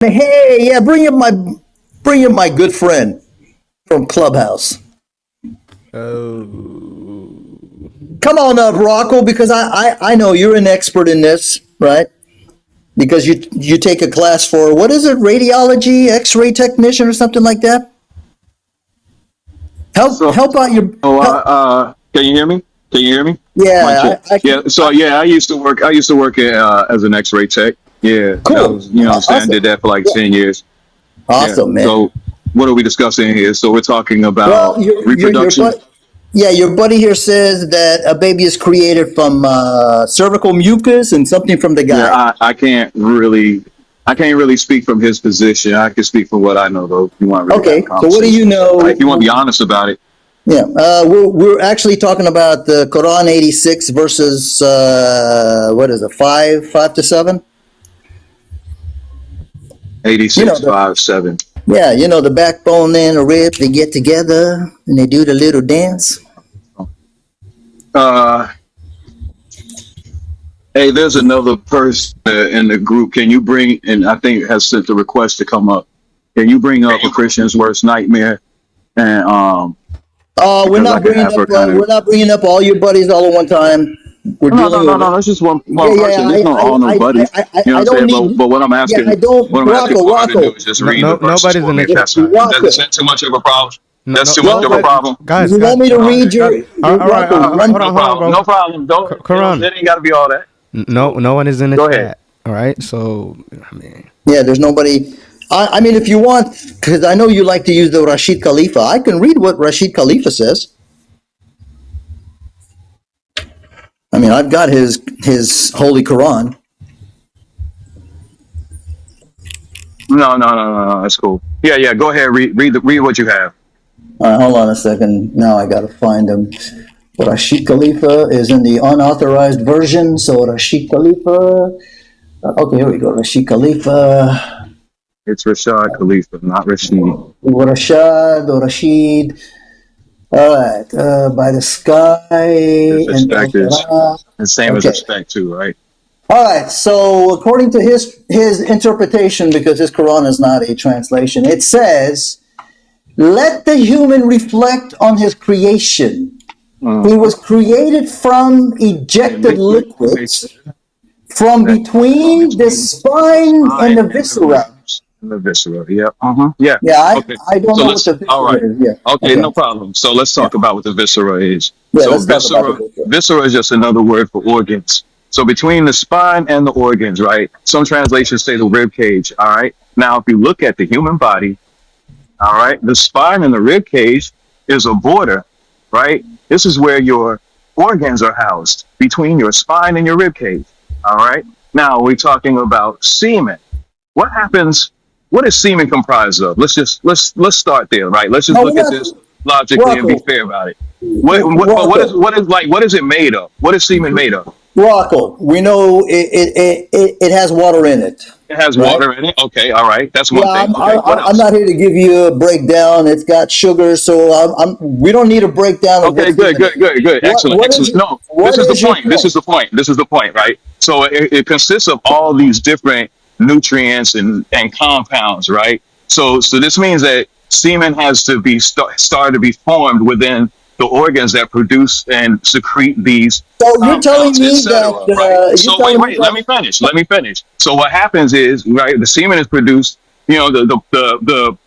Hey, yeah, bring up my good friend from Clubhouse. Oh, Come on up, Rocco, because I know you're an expert in this, right? Because you take a class for what is it, radiology, X-ray technician, or something like that. Help So, help out your help. can you hear me? Can you hear me? Mic check. Yeah, I Yeah. can. So yeah, I used to work. I used to work as an X-ray tech. Yeah, that Cool, was, you know what I'm saying. I awesome. did that for like Yeah, 10 years. Yeah. awesome, man. So what are we discussing here? So we're talking Well, about your reproduction. but yeah, your buddy here says that a baby is created from cervical mucus and something from the Yeah, guy. I can't really speak from his position. I can speak from what I know, though. If you want to really have a Okay, so what do you conversation, right? If you want to be know? honest about it, Yeah, we're actually talking about the Quran 86 verses, what is it, 5 to 7? You know, 86, the, 5, 7. yeah, the backbone and the ribs, they get together and they do the little dance. Uh, Hey, there's another person in the group. Can you bring, and I think has sent the request to come up. Can you bring up a Christian's worst nightmare? And We're because I not can bringing have up, her kind of. all your buddies all at one time. We're No, no, dealing no, with, no. That's just yeah, one yeah, person. There's no all no buddies. You know what I I'm don't saying? But need, what I'm yeah, I asking, don't, what I'm asking Rocco, for her to do Rocco, is just no, read the no, verses nobody's for in me the if that's chat. not. That's Rocco, too much of a problem. No, That's no, too much of a Rocco, nobody. problem. Guys, you want guys, me to read guys. Rocco, Hold one, on, No hold on, problem. bro. No problem. Don't, Quran. it ain't got to be all that. No one is in the Go ahead. chat. All right. So, I mean, yeah, there's nobody. I mean, if you want, because I know you like to use the Rashid Khalifa, I can read what Rashid Khalifa says. I mean, I've got his Holy Quran. No. That's cool. Yeah, yeah. Go ahead. Read what you have. Hold on a second. Now I got to find him. Rashid Khalifa is in the unauthorized version. So Rashid Khalifa. Okay, here we go. Rashid Khalifa. It's Rashad Khalifa, not Rashid. Rashad or Rashid. All right. By the sky His and El respect is Torah. the same as Okay. respect too, right? All right. So according to his interpretation, because his Quran is not a translation, it says, "Let the human reflect on his creation. He was created from And ejected liquid makes liquids from that from between the between the spine and spine the and the viscera." ribs and the viscera. Yeah. Yeah. Yeah, Okay. I don't So know what let's. the All right. viscera is. Yeah. Okay. Okay. No problem. So let's Yeah. talk about what the viscera is. Yeah. So Let's talk about the viscera, viscera. viscera is just another word for organs. So between the spine and the organs, right? Some translations say the rib cage. All right. Now, if you look at the human body, all right, the spine and the rib cage is a border, right? This is where your organs are housed between your spine and your rib cage. All right. Now we're talking about semen. What happens? What is semen comprised of? Let's start there, right? Let's just No, look we're at not. this logically and be Rocco. fair about it. What is Rocco. like? What is it made of? What is semen made of? Rocco. We know it has water in it, It has right? water in it. Okay, all right, that's Yeah, one thing. Okay, what I'm else? not here to give you a breakdown. It's got sugar, so we don't need a breakdown of Okay, what's good, in it. good, good, good. Excellent, What excellent. is No, this what is the is your point. This point? is the point. This is the point, right? So it consists of all these different nutrients and compounds, right? So this means that semen has to be started to be formed within the organs that produce and secrete these So compounds, etc. Right? you're So wait, telling me wait. Let that me finish. Let me finish. So what happens is, right? The semen is produced. You know, the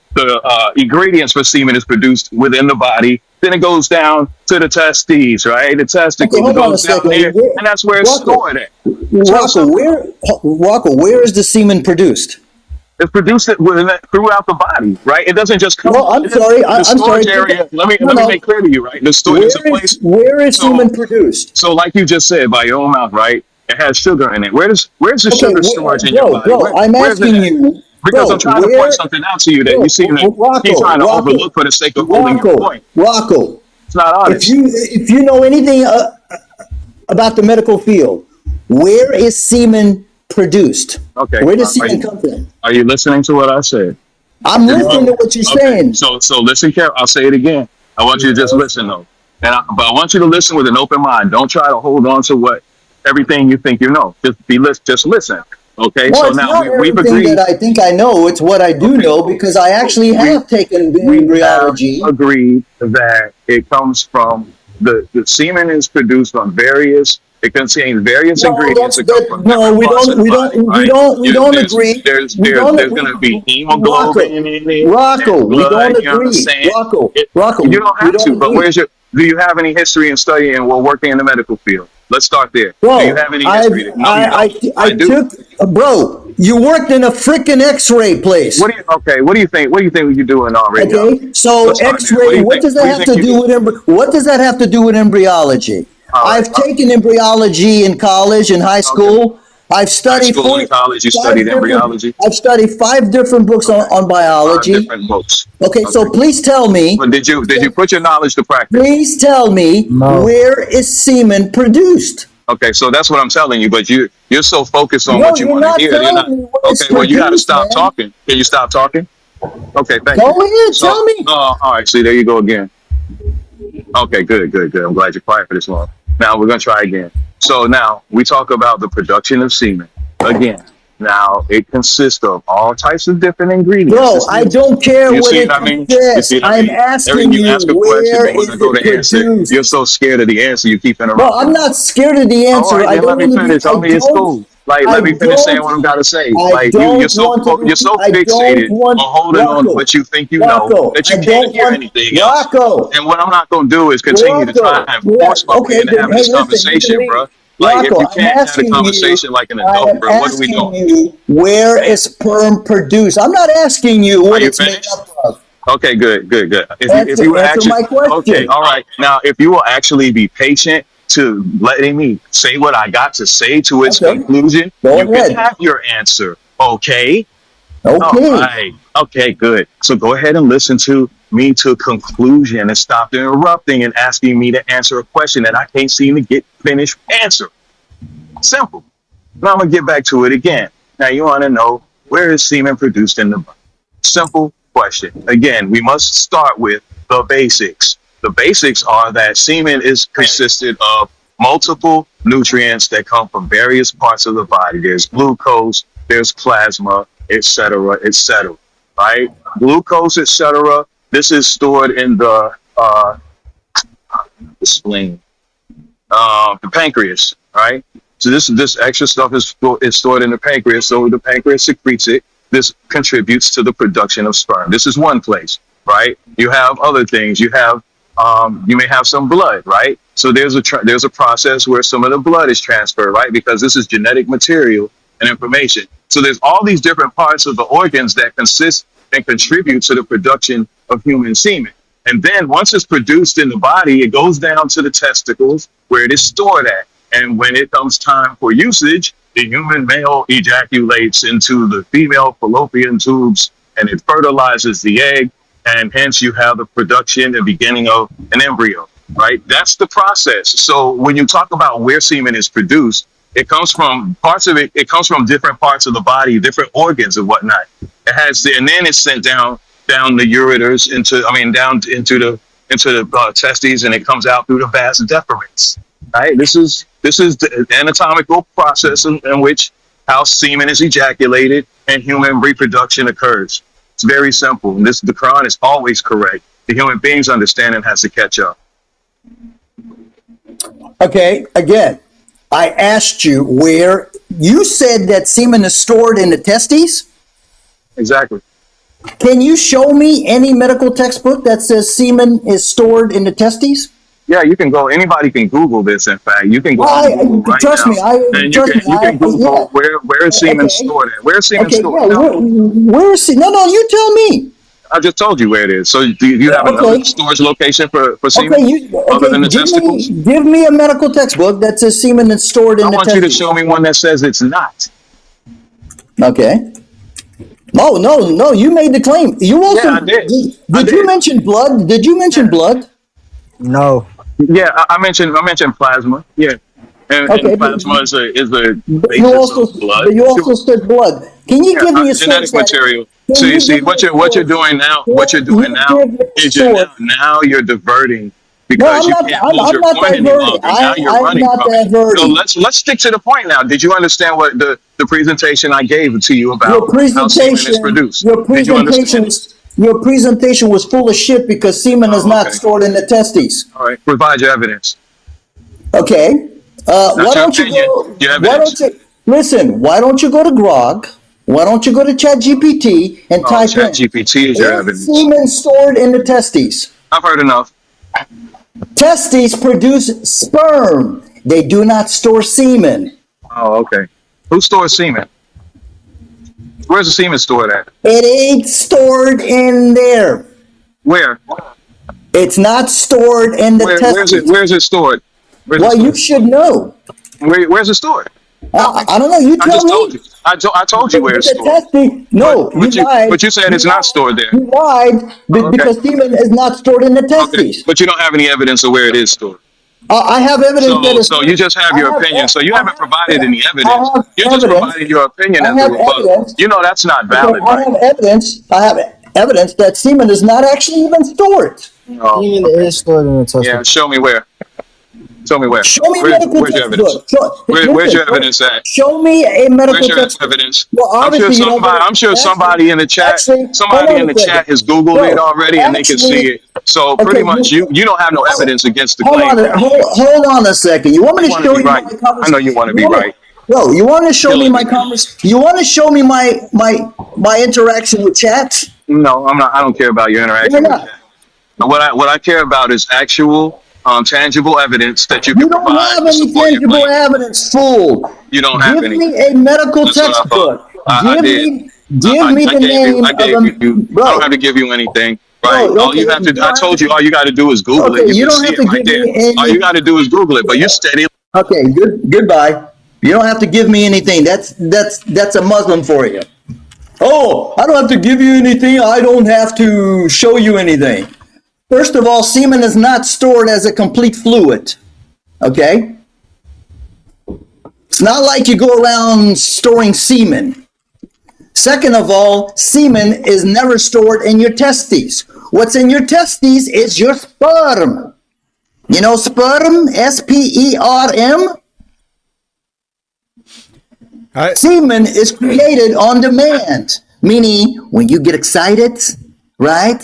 ingredients for semen is produced within the body. Then it goes down to the testes, right? The okay, testicles. It hold on a goes down second. there, and that's where it's Rocco, stored at. It's real simple. Rocco, where is the semen produced? It's produced throughout the body, right? It doesn't just come. No, I'm sorry. The I'm sorry. storage area. No, Let me no. make clear to you, right? The storage is a place. Where is So semen produced? so like you just said by your own mouth, right? It has sugar in it. Where's the Okay, sugar storage in your bro, body? I'm Where's it asking at? you, Because I'm trying to point something out to you that you seem to keep Rocco, trying to overlook for the sake of holding your point. Rocco. It's not honest. If you know anything about the medical field, where is semen produced? Okay. Where does semen come from? Are you listening to what I said? I'm If you listening to want, what you're okay. saying. So listen carefully. I'll say it again. I want you to just listen though, but I want you to listen with an open mind. Don't try to hold on to what everything you think you know. Just listen. Okay, Well, so it's now not we've everything that agreed. I think I know. It's what I do Okay, know cool. because I actually We have taken we have embryology. agreed that it comes from the semen is produced on various. It contains various No, ingredients that's that come that. from No, different parts of the body, right? we You, don't there's agree. there's We there's don't. there's going to be Rocco, hemoglobin in it and Rocco, we blood. don't You agree. understand? It, Rocco, you don't we have to. don't But agree. where's your? Do you have any history in studying or working in the medical field? Let's start there. Do you Bro, have any history there? No, you don't. I I do. took, bro, you worked in a freaking X-ray What place. do you? Okay. What do you think? What do you think you're doing on radiology? Okay, so Let's start there. What X-ray. do you What think? does What that do you have think to you do do? with what does that have to do with embryology? All right. I've taken embryology in college, in high Okay. school. I've High studied school and college, you five studied different. embryology. I've studied 5 different books Okay. on Five biology. different books. Okay, Okay. so please tell me. But did you put your knowledge to practice? Please tell me No. where is semen produced? Okay, so that's what I'm telling you. But you're so focused on No, what you you're want to not hear. You're not. telling me where it's Okay. Well, you got to produced, stop man. talking. Can you stop talking? Okay. Thank Go you. ahead, So, tell me. all right. See, there you go again. Okay. Good. Good. Good. I'm glad you're quiet for this long. Now we're gonna try again. So now we talk about the production of semen again. Now it consists of all types of different ingredients. Bro, This I means don't care you what see it what I mean? You consists. see what I I'm mean? Every asking you you, ask a question, where they want to is go it to answer. You're produced? so scared of the answer, you keep Bro, I'm interrupting. not scared of the All answer. right, I then don't let me want to be, finish. Homie, it's cool. Like, let me finish saying what I'm gotta say. Like, you're so I don't fixated want, on holding on to Rocco, what you think you know Rocco, that you I can't don't hear want, anything else. Rocco, And what I'm not gonna do is continue to try Rocco, and force my way okay, into then, having hey, this listen, you can conversation, leave. bro. Like, if Rocco, you can't have the conversation like an I adult, am bro, what are we asking doing? you, where Damn. is sperm produced? I'm not asking you Are what you it's made finished? up of. Okay, good, good, good. If you will Answer actually, my okay, question. all right. Now, if you will actually be patient to letting me say what I got to say to its Okay, conclusion, go you can ahead. have your answer. Okay. All Okay. right. Okay, good. So go ahead and listen to me to conclusion and stop interrupting and asking me to answer a question that I can't seem to get finished answer. Simple. Now I'm gonna get back to it again. Now you want to know, where is semen produced in the body? Simple question. Again, we must start with the basics. The basics are that semen is consisted of multiple nutrients that come from various parts of the body. There's glucose, there's plasma, etc., etc. Right? Glucose, etc. This is stored in the spleen, the pancreas. Right? So this extra stuff is stored in the pancreas. So the pancreas secretes it. This contributes to the production of sperm. This is one place, right? You have other things. You may have some blood, right? So there's a process where some of the blood is transferred, right? Because this is genetic material and information. So there's all these different parts of the organs that consist and contribute to the production of human semen. And then once it's produced in the body, it goes down to the testicles where it is stored at. And when it comes time for usage, the human male ejaculates into the female fallopian tubes and it fertilizes the egg. And hence you have the production and beginning of an embryo, right? That's the process. So when you talk about where semen is produced, it comes from parts of it. It comes from different parts of the body, different organs and whatnot. And then it's sent down the ureters down into the testes, and it comes out through the vas deferens. Right. This is the anatomical process in which how semen is ejaculated and human reproduction occurs. It's very simple. And the Quran is always correct. The human being's understanding has to catch up. Okay, again, I asked you where you said that semen is stored in the testes. Exactly. Can you show me any medical textbook that says semen is stored in the testes? Yeah, you can go. Anybody can Google this. In fact, you can go on Google right Trust now, me. and Trust me. you can Yeah. Google where is semen Okay. stored at. Where is semen Okay. stored? Yeah. Tell me. Where is No, no. You tell me. I just told you where it is. So do you have another Okay. storage location for Okay. semen other than the testicles? Give me a medical textbook that says semen is stored I in the want you to testes. show me one that says it's not. Okay. No, no, no. You made the claim. You also Yeah, I did. I did you did. mention blood? Did you mention Yeah. blood? No. Yeah, I mentioned plasma. Yeah, Okay, and plasma is a but basis of blood. you also Sure. said blood. Can you Yeah, give me a source genetic that? material. Can So you you see give me what a you're source? doing now. Can What you're doing you now give me a is source? now you're diverting No, because I'm you not. can't hold I'm your not point any diverting. longer. Now you're I'm running not from it. So diverting. let's stick to the point now. Did you understand what the presentation I gave to you Your about how semen is presentation, produced? Did you understand it? your presentation was full of shit because semen is Oh, not okay. stored in the testes. All right. Provide your evidence. Okay. Why Not your don't you opinion. go? Your Why don't evidence. you listen? Why don't you go to Grog? Why don't you go to ChatGPT and Oh, type Chat in, GPT is your is evidence. semen stored in the testes? I've heard enough. Testes produce sperm. They do not store semen. Oh, okay. Who stores semen? Where's the semen stored at? It ain't stored in there. Where? It's not stored in the Where's it? testes. Where's it stored? Where's it Well, you stored? should know. Where's it stored? Tell me. I don't know. You I tell just told me. you. I told you where But it's the stored. testes, But no, you but you lied. but you said You it's not lied. stored there. You lied Oh, okay. because semen is not stored in the Okay. testes. But you don't have any evidence of where it is stored. I have evidence that is. So you just have I your have. opinion. So you I haven't provided have. any I evidence. have You just evidence. provided your opinion I as a have rebuttal. evidence. You know that's not Okay, valid, I right? have evidence. I have evidence that semen is not actually even stored. Oh, Semen okay. is stored in the Yeah, testicles. show me where. Show me where. Show me a medical Where's your evidence? textbook. Where's Listen, your evidence at? show me a Where's medical your textbook. evidence? Well, obviously you don't get it. I'm sure Actually, somebody in the chat, hold somebody on in a the second, chat has Googled it bro. already and they can see Actually, it. So okay, pretty much you don't have no evidence against the hold claim on, that I'm making. hold on a second. You want me You to want to show be you right. my I know conversation? you want to You be want me, right. bro? You want to show me Killing my me. convers? You want to show me my interaction with chat? No, I'm not. I don't care about your Why interaction with not? chat. What I care about is actual, tangible evidence that you can You don't provide have to any support your tangible claim. evidence, fool. You don't have Give any. me a medical That's what I thought. textbook. I did. Give me I the gave you. name I of gave a you. I don't have to bro. give you anything, right? Bro, All okay, you have to. you I don't have told you. to. All you got to do is Google it. Okay, You you can don't see have it to right give there. me All you any. got to do is Google it. But you steady. Okay, goodbye. You don't have to give me anything. That's a Muslim for you. Oh, I don't have to give you anything. I don't have to show you anything. First of all, semen is not stored as a complete fluid. Okay? It's not like you go around storing semen. Second of all, semen is never stored in your testes. What's in your testes is your sperm. You know sperm? SPERM? I Semen is created on demand, meaning when you get excited, right?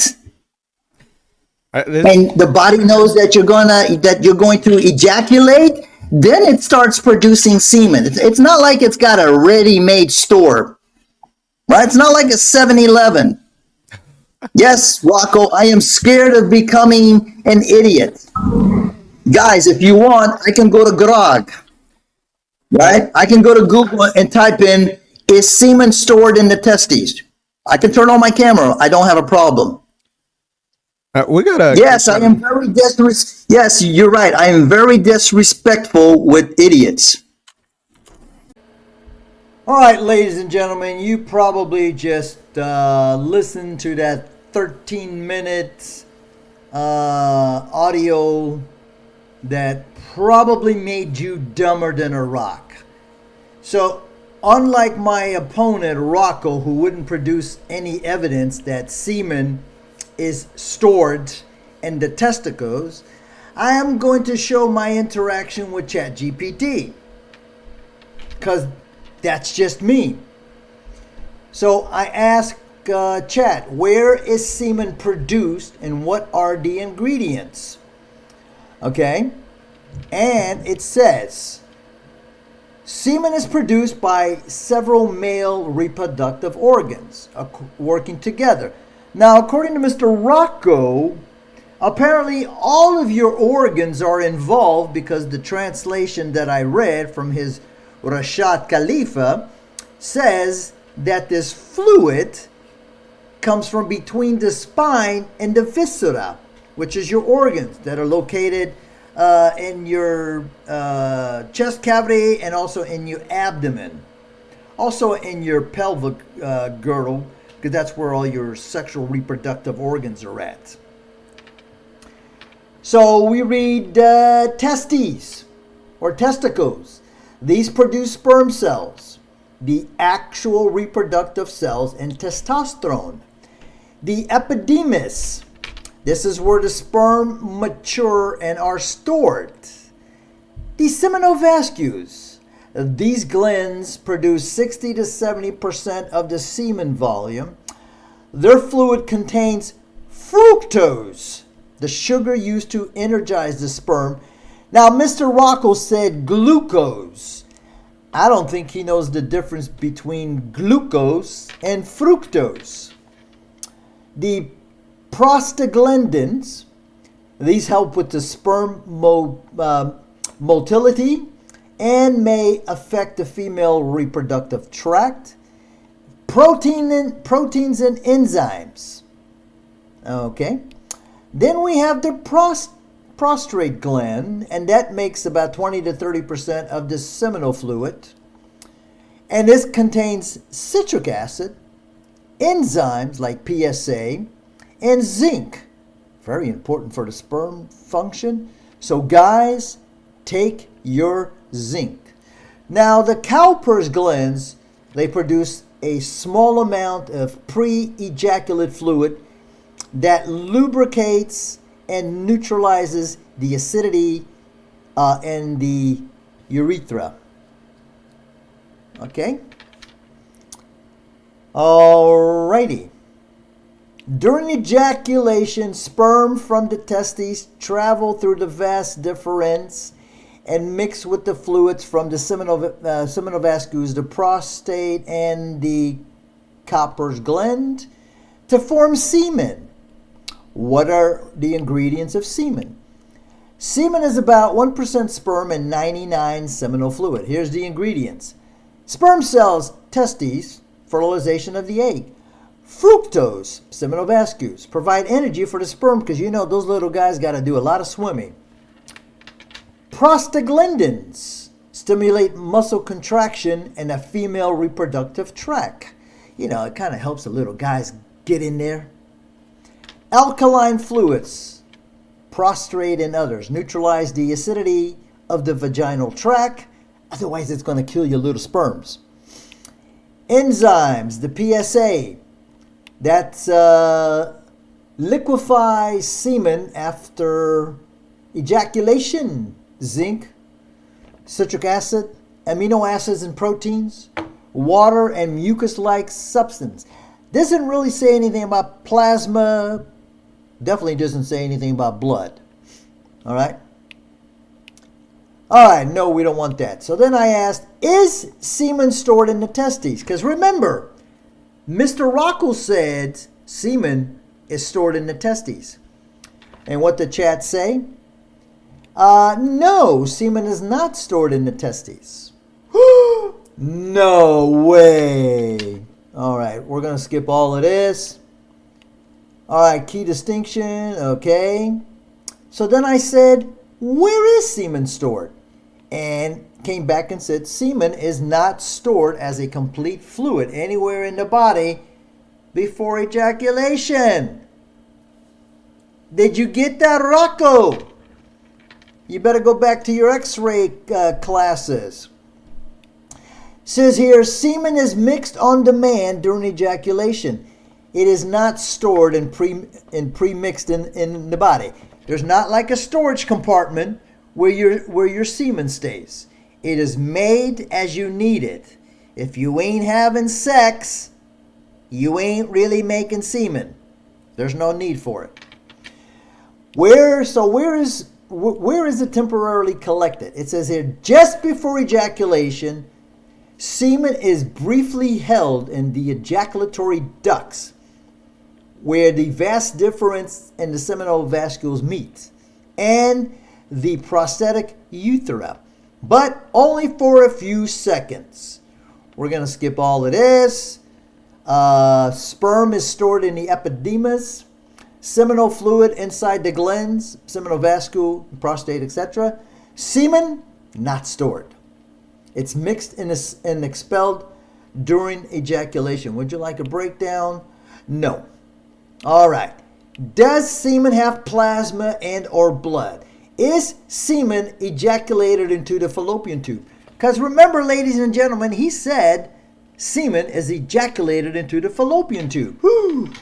this, And the body knows that you're going to ejaculate, then it starts producing semen. It's not like it's got a ready-made store, right? It's not like a 7-Eleven. Yes, Rocco, I am scared of becoming an idiot. Guys, if you want, I can go to Grog, I, right? I can go to Google and type in, is semen stored in the testes? I can turn on my camera. I don't have a problem. we gotta Yes, I am continue. very Yes, you're right. I am very disrespectful with idiots. All right, ladies and gentlemen, you probably just listened to that 13 minutes audio that probably made you dumber than a rock. So, unlike my opponent, Rocco, who wouldn't produce any evidence that semen is stored in the testicles, I am going to show my interaction with ChatGPT. Because that's just me. So I ask Chat, where is semen produced and what are the ingredients? Okay? And it says, semen is produced by several male reproductive organs working together. Now, according to Mr. Rocco, apparently all of your organs are involved because the translation that I read from his Rashad Khalifa says that this fluid comes from between the spine and the viscera, which is your organs that are located in your chest cavity and also in your abdomen. Also in your pelvic girdle, because that's where all your sexual reproductive organs are at. So we read testes or testicles. These produce sperm cells, the actual reproductive cells, and testosterone. The epidermis, This is where the sperm mature and are stored. The seminal vascules. These glands produce 60 to 70% of the semen volume. Their fluid contains fructose, the sugar used to energize the sperm. Now, Mr. Rocco said glucose. I don't think he knows the difference between glucose and fructose. The prostaglandins, these help with the sperm motility and may affect the female reproductive tract. Proteins and enzymes. Okay. Then we have the prostate gland, and that makes about 20 to 30% of the seminal fluid. And this contains citric acid, enzymes like PSA, and zinc. Very important for the sperm function. So guys, take your zinc. Now the Cowper's glands, they produce a small amount of pre-ejaculate fluid that lubricates and neutralizes the acidity in the urethra. Okay? Alrighty. During ejaculation, sperm from the testes travel through the vas deferens and mix with the fluids from the seminal vascules, the prostate, and the Cowper's gland to form semen. What are the ingredients of semen? Semen is about 1% sperm and 99 seminal fluid. Here's the ingredients. Sperm cells, testes, fertilization of the egg. Fructose, seminal vascules, provide energy for the sperm because you know those little guys got to do a lot of swimming. Prostaglandins stimulate muscle contraction in the female reproductive tract. You know, it kind of helps the little guys get in there. Alkaline fluids, prostate and others, neutralize the acidity of the vaginal tract. Otherwise, it's going to kill your little sperms. Enzymes, the PSA, that liquefies semen after ejaculation. Zinc, citric acid, amino acids and proteins, water, and mucus-like substance. Doesn't really say anything about plasma. Definitely doesn't say anything about blood. All right? All right, no, we don't want that. So then I asked, is semen stored in the testes? Because remember, Mr. Rocco said semen is stored in the testes. And what did the chat say? No, semen is not stored in the testes. No way. All right, we're going to skip all of this. All right, key distinction, okay. So then I said, where is semen stored? And came back and said, semen is not stored as a complete fluid anywhere in the body before ejaculation. Did you get that, Rocco? You better go back to your x-ray classes. Says here, semen is mixed on demand during ejaculation. It is not stored and pre-mixed in the body. There's not like a storage compartment where your semen stays. It is made as you need it. If you ain't having sex, you ain't really making semen. There's no need for it. Where is it temporarily collected? It says here, just before ejaculation, semen is briefly held in the ejaculatory ducts where the vas deferens and the seminal vascules meet, and the prostatic urethra, but only for a few seconds. We're going to skip all of this. Sperm is stored in the epididymis. Seminal fluid inside the glands, seminal vascule, prostate, etc. Semen, not stored. It's mixed and expelled during ejaculation. Would you like a breakdown? No. All right. Does semen have plasma and or blood? Is semen ejaculated into the fallopian tube? Because remember, ladies and gentlemen, he said semen is ejaculated into the fallopian tube. Whew.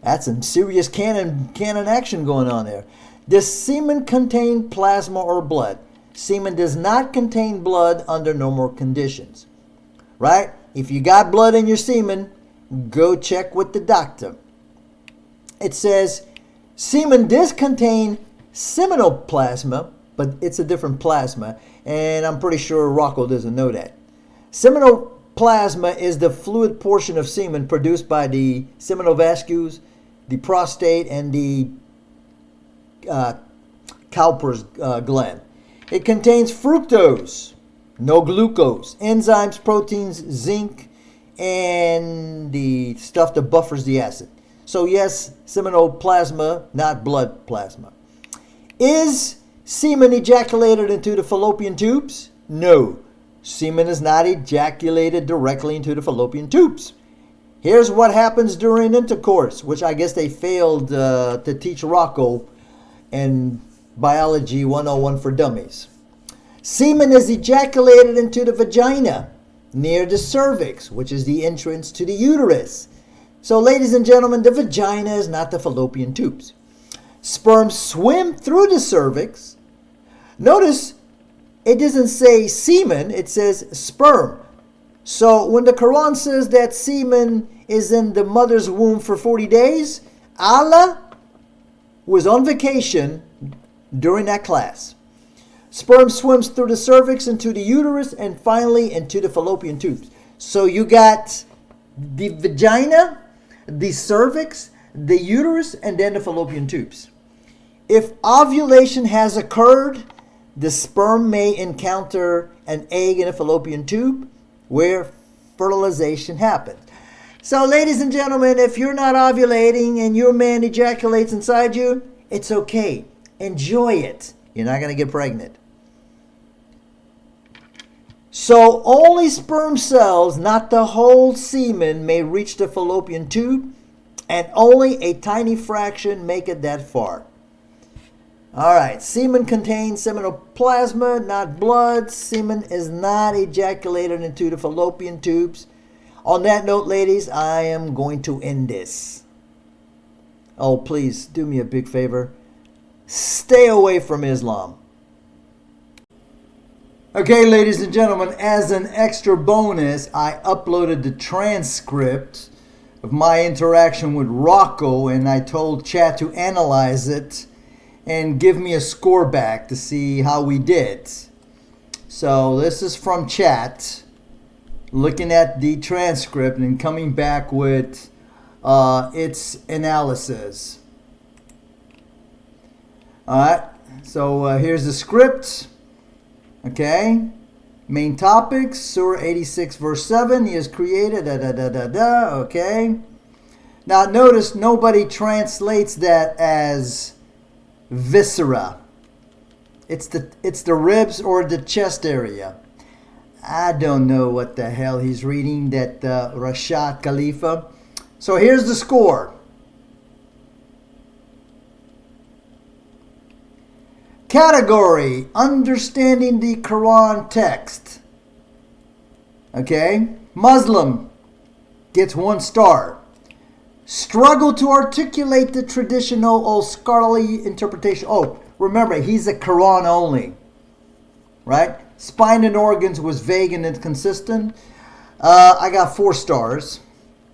That's some serious canon action going on there. Does semen contain plasma or blood? Semen does not contain blood under normal conditions. Right? If you got blood in your semen, go check with the doctor. It says semen does contain seminal plasma, but it's a different plasma, and I'm pretty sure Rocco doesn't know that. Seminal plasma is the fluid portion of semen produced by the seminal vascules, the prostate, and the Cowper's gland. It contains fructose, no glucose, enzymes, proteins, zinc, and the stuff that buffers the acid. So yes, seminal plasma, not blood plasma. Is semen ejaculated into the fallopian tubes? No. Semen is not ejaculated directly into the fallopian tubes. Here's what happens during intercourse, which I guess they failed to teach Rocco in Biology 101 for Dummies. Semen is ejaculated into the vagina near the cervix, which is the entrance to the uterus. So, ladies and gentlemen, the vagina is not the fallopian tubes. Sperm swim through the cervix. Notice it doesn't say semen, it says sperm. So when the Quran says that semen is in the mother's womb for 40 days, Allah was on vacation during that class. Sperm swims through the cervix into the uterus and finally into the fallopian tubes. So you got the vagina, the cervix, the uterus, and then the fallopian tubes. If ovulation has occurred, the sperm may encounter an egg in a fallopian tube where fertilization happens. So, ladies and gentlemen, if you're not ovulating and your man ejaculates inside you, it's okay. Enjoy it. You're not going to get pregnant. So, only sperm cells, not the whole semen, may reach the fallopian tube, and only a tiny fraction make it that far. All right, semen contains seminal plasma, not blood. Semen is not ejaculated into the fallopian tubes. On that note, ladies, I am going to end this. Oh, please do me a big favor. Stay away from Islam. Okay, ladies and gentlemen, as an extra bonus, I uploaded the transcript of my interaction with Rocco, and I told chat to analyze it and give me a score back to see how we did. So this is from chat, looking at the transcript and coming back with its analysis. Alright, so here's the script. Okay, main topics, Surah 86 verse 7, he is created, okay. Now notice nobody translates that as viscera. It's the ribs or the chest area. I don't know what the hell he's reading, that Rashad Khalifa. So here's the score. Category: understanding the Quran text. Okay, Muslim gets 1 star. Struggle to articulate the traditional or scholarly interpretation. Oh, remember, he's a Quran only, right? Spine and organs was vague and inconsistent. I got 4 stars.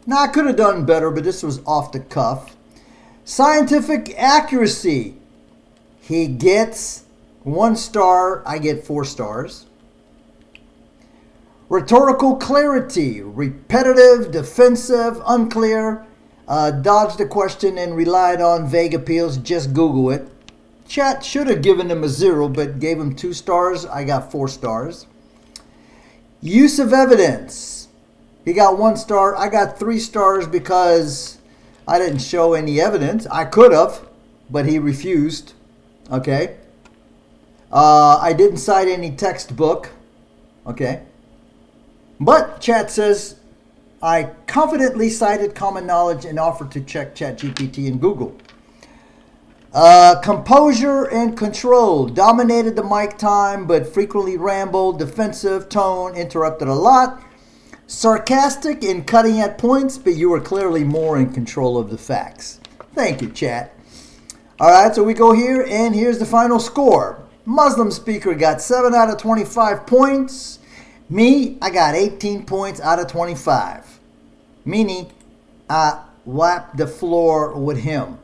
Now, I could have done better, but this was off the cuff. Scientific accuracy. He gets 1 star. I get 4 stars. Rhetorical clarity. Repetitive, defensive, unclear. Dodged the question and relied on vague appeals. Just Google it. Chat should have given him a 0, but gave him 2 stars. I got 4 stars. Use of evidence. He got 1 star. I got 3 stars because I didn't show any evidence. I could have, but he refused. Okay. I didn't cite any textbook. Okay. But chat says I confidently cited common knowledge and offered to check ChatGPT and Google. Composure and control. Dominated the mic time, but frequently rambled. Defensive tone. Interrupted a lot. sarcastic and cutting at points, but you were clearly more in control of the facts. Thank you, chat. All right, so we go here, and here's the final score. Muslim speaker got 7 out of 25 points. Me, I got 18 points out of 25. Meaning, I wiped the floor with him.